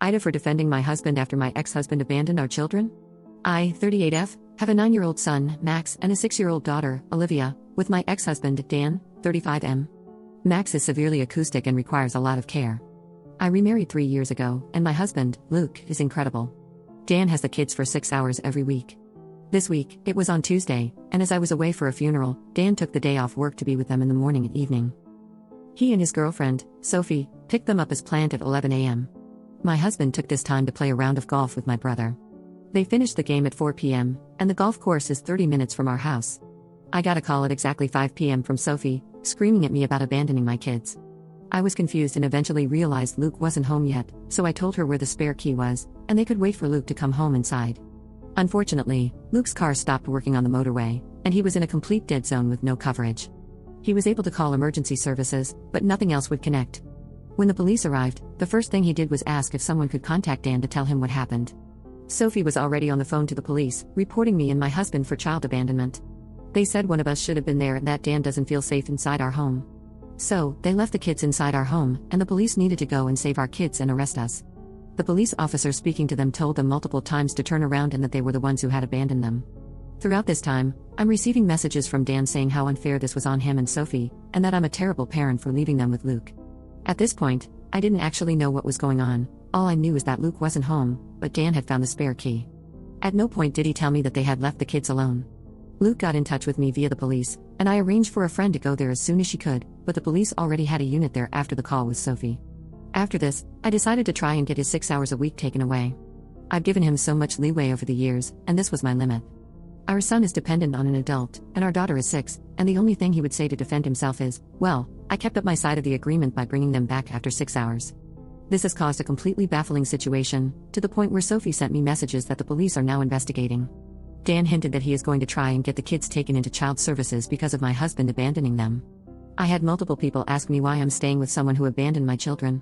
AITA for defending my husband after my ex-husband abandoned our children? I, 38F, have a 9-year-old son, Max, and a 6-year-old daughter, Olivia, with my ex-husband, Dan, 35M. Max is severely acoustic and requires a lot of care. I remarried 3 years ago, and my husband, Luke, is incredible. Dan has the kids for 6 hours every week. This week, it was on Tuesday, and as I was away for a funeral, Dan took the day off work to be with them in the morning and evening. He and his girlfriend, Sophie, picked them up as planned at 11 a.m. My husband took this time to play a round of golf with my brother. They finished the game at 4 p.m., and the golf course is 30 minutes from our house. I got a call at exactly 5 p.m. from Sophie, screaming at me about abandoning my kids. I was confused and eventually realized Luke wasn't home yet, so I told her where the spare key was, and they could wait for Luke to come home inside. Unfortunately, Luke's car stopped working on the motorway, and he was in a complete dead zone with no coverage. He was able to call emergency services, but nothing else would connect. When the police arrived, the first thing he did was ask if someone could contact Dan to tell him what happened. Sophie was already on the phone to the police, reporting me and my husband for child abandonment. They said one of us should have been there and that Dan doesn't feel safe inside our home. So, they left the kids inside our home, and the police needed to go and save our kids and arrest us. The police officer speaking to them told them multiple times to turn around and that they were the ones who had abandoned them. Throughout this time, I'm receiving messages from Dan saying how unfair this was on him and Sophie, and that I'm a terrible parent for leaving them with Luke. At this point, I didn't actually know what was going on. All I knew is that Luke wasn't home, but Dan had found the spare key. At no point did he tell me that they had left the kids alone. Luke got in touch with me via the police, and I arranged for a friend to go there as soon as she could, but the police already had a unit there after the call with Sophie. After this, I decided to try and get his 6 hours a week taken away. I've given him so much leeway over the years, and this was my limit. Our son is dependent on an adult, and our daughter is 6, and the only thing he would say to defend himself is, well, I kept up my side of the agreement by bringing them back after 6 hours. This has caused a completely baffling situation, to the point where Sophie sent me messages that the police are now investigating. Dan hinted that he is going to try and get the kids taken into child services because of my husband abandoning them. I had multiple people ask me why I'm staying with someone who abandoned my children.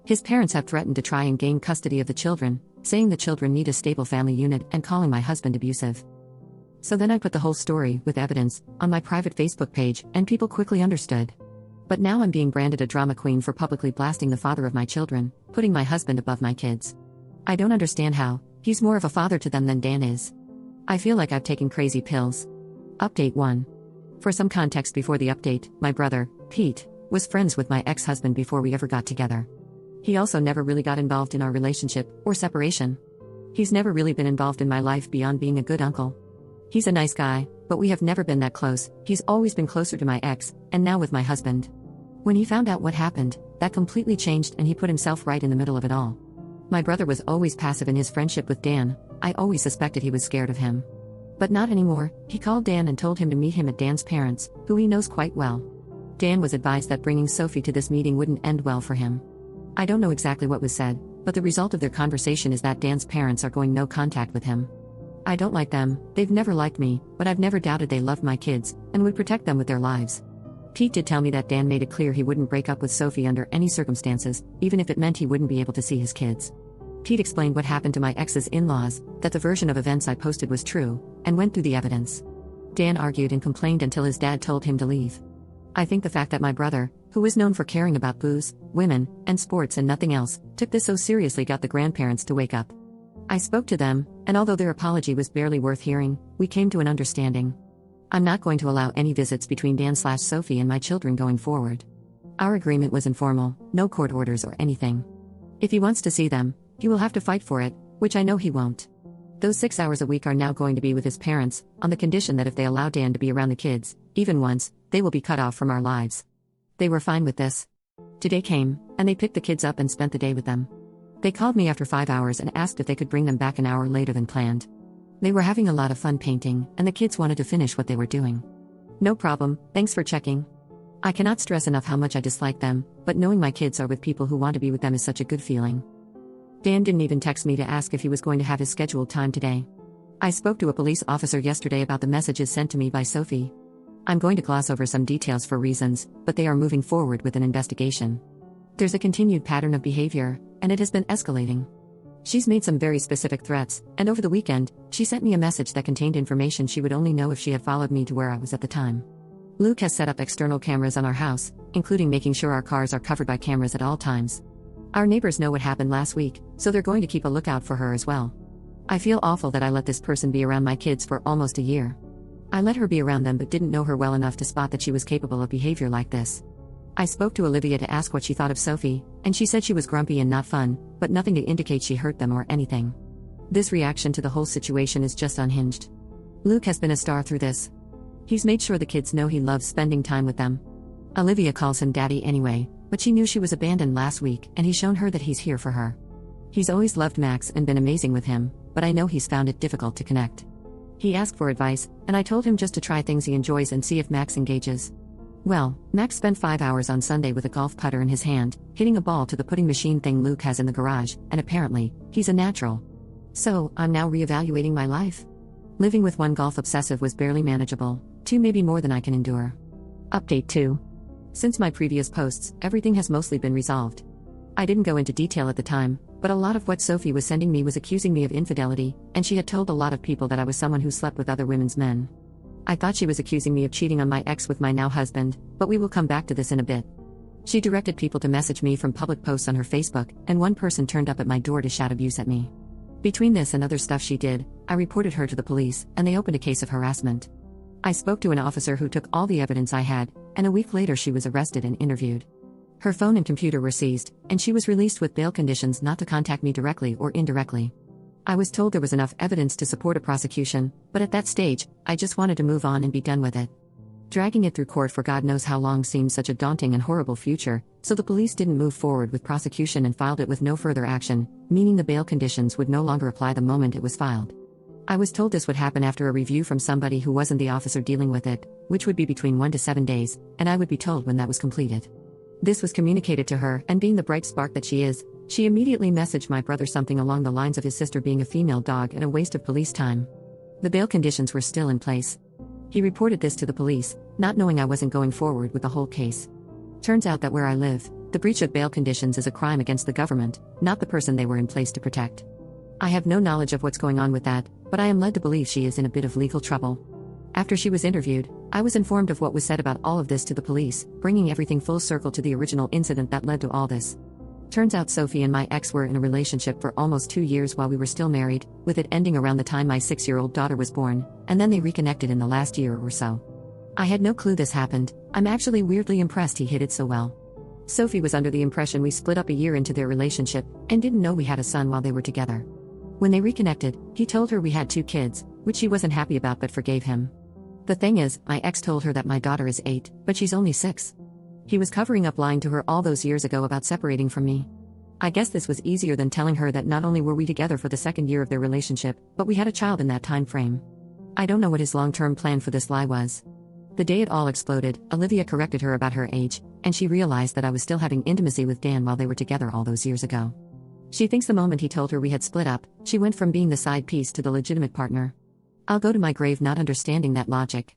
His parents have threatened to try and gain custody of the children, saying the children need a stable family unit and calling my husband abusive. So then I put the whole story, with evidence, on my private Facebook page, and people quickly understood. But now I'm being branded a drama queen for publicly blasting the father of my children, putting my husband above my kids. I don't understand how. He's more of a father to them than Dan is. I feel like I've taken crazy pills. Update 1. For some context before the update, my brother, Pete, was friends with my ex-husband before we ever got together. He also never really got involved in our relationship, or separation. He's never really been involved in my life beyond being a good uncle. He's a nice guy, but we have never been that close. He's always been closer to my ex, and now with my husband. When he found out what happened, that completely changed and he put himself right in the middle of it all. My brother was always passive in his friendship with Dan. I always suspected he was scared of him. But not anymore. He called Dan and told him to meet him at Dan's parents, who he knows quite well. Dan was advised that bringing Sophie to this meeting wouldn't end well for him. I don't know exactly what was said, but the result of their conversation is that Dan's parents are going no contact with him. I don't like them, they've never liked me, but I've never doubted they loved my kids, and would protect them with their lives. Pete did tell me that Dan made it clear he wouldn't break up with Sophie under any circumstances, even if it meant he wouldn't be able to see his kids. Pete explained what happened to my ex's in-laws, that the version of events I posted was true, and went through the evidence. Dan argued and complained until his dad told him to leave. I think the fact that my brother, who is known for caring about booze, women, and sports and nothing else, took this so seriously got the grandparents to wake up. I spoke to them, and although their apology was barely worth hearing, we came to an understanding. I'm not going to allow any visits between Dan/Sophie and my children going forward. Our agreement was informal, no court orders or anything. If he wants to see them, he will have to fight for it, which I know he won't. Those 6 hours a week are now going to be with his parents, on the condition that if they allow Dan to be around the kids, even once, they will be cut off from our lives. They were fine with this. Today came, and they picked the kids up and spent the day with them. They called me after 5 hours and asked if they could bring them back an hour later than planned. They were having a lot of fun painting, and the kids wanted to finish what they were doing. No problem, thanks for checking. I cannot stress enough how much I dislike them, but knowing my kids are with people who want to be with them is such a good feeling. Dan didn't even text me to ask if he was going to have his scheduled time today. I spoke to a police officer yesterday about the messages sent to me by Sophie. I'm going to gloss over some details for reasons, but they are moving forward with an investigation. There's a continued pattern of behavior, and it has been escalating. She's made some very specific threats, and over the weekend, she sent me a message that contained information she would only know if she had followed me to where I was at the time. Luke has set up external cameras on our house, including making sure our cars are covered by cameras at all times. Our neighbors know what happened last week, so they're going to keep a lookout for her as well. I feel awful that I let this person be around my kids for almost a year. I let her be around them but didn't know her well enough to spot that she was capable of behavior like this. I spoke to Olivia to ask what she thought of Sophie, and she said she was grumpy and not fun, but nothing to indicate she hurt them or anything. This reaction to the whole situation is just unhinged. Luke has been a star through this. He's made sure the kids know he loves spending time with them. Olivia calls him daddy anyway, but she knew she was abandoned last week and he's shown her that he's here for her. He's always loved Max and been amazing with him, but I know he's found it difficult to connect. He asked for advice, and I told him just to try things he enjoys and see if Max engages. Well, Max spent 5 hours on Sunday with a golf putter in his hand, hitting a ball to the putting machine thing Luke has in the garage, and apparently, he's a natural. So, I'm now reevaluating my life. Living with one golf obsessive was barely manageable, 2 maybe more than I can endure. Update 2. Since my previous posts, everything has mostly been resolved. I didn't go into detail at the time, but a lot of what Sophie was sending me was accusing me of infidelity, and she had told a lot of people that I was someone who slept with other women's men. I thought she was accusing me of cheating on my ex with my now husband, but we will come back to this in a bit. She directed people to message me from public posts on her Facebook, and one person turned up at my door to shout abuse at me. Between this and other stuff she did, I reported her to the police, and they opened a case of harassment. I spoke to an officer who took all the evidence I had, and a week later she was arrested and interviewed. Her phone and computer were seized, and she was released with bail conditions not to contact me directly or indirectly. I was told there was enough evidence to support a prosecution, but at that stage, I just wanted to move on and be done with it. Dragging it through court for God knows how long seemed such a daunting and horrible future, so the police didn't move forward with prosecution and filed it with no further action, meaning the bail conditions would no longer apply the moment it was filed. I was told this would happen after a review from somebody who wasn't the officer dealing with it, which would be between 1 to 7 days, and I would be told when that was completed. This was communicated to her, and being the bright spark that she is, she immediately messaged my brother something along the lines of his sister being a female dog and a waste of police time. The bail conditions were still in place. He reported this to the police, not knowing I wasn't going forward with the whole case. Turns out that where I live, the breach of bail conditions is a crime against the government, not the person they were in place to protect. I have no knowledge of what's going on with that, but I am led to believe she is in a bit of legal trouble. After she was interviewed, I was informed of what was said about all of this to the police, bringing everything full circle to the original incident that led to all this. Turns out Sophie and my ex were in a relationship for almost 2 years while we were still married, with it ending around the time my 6-year-old daughter was born, and then they reconnected in the last year or so. I had no clue this happened. I'm actually weirdly impressed he hid it so well. Sophie was under the impression we split up a year into their relationship, and didn't know we had a son while they were together. When they reconnected, he told her we had 2 kids, which she wasn't happy about but forgave him. The thing is, my ex told her that my daughter is 8, but she's only 6. He was covering up lying to her all those years ago about separating from me. I guess this was easier than telling her that not only were we together for the 2nd year of their relationship, but we had a child in that time frame. I don't know what his long-term plan for this lie was. The day it all exploded, Olivia corrected her about her age, and she realized that I was still having intimacy with Dan while they were together all those years ago. She thinks the moment he told her we had split up, she went from being the side piece to the legitimate partner. I'll go to my grave not understanding that logic.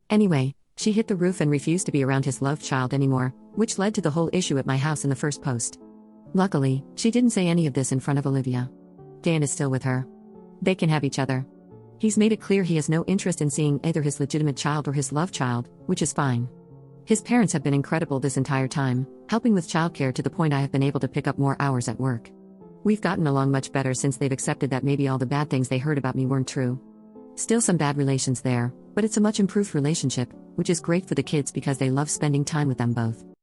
Anyway, she hit the roof and refused to be around his loved child anymore, which led to the whole issue at my house in the first post. Luckily, she didn't say any of this in front of Olivia. Dan is still with her. They can have each other. He's made it clear he has no interest in seeing either his legitimate child or his love child, which is fine. His parents have been incredible this entire time, helping with childcare to the point I have been able to pick up more hours at work. We've gotten along much better since they've accepted that maybe all the bad things they heard about me weren't true. Still some bad relations there, but it's a much improved relationship, which is great for the kids because they love spending time with them both.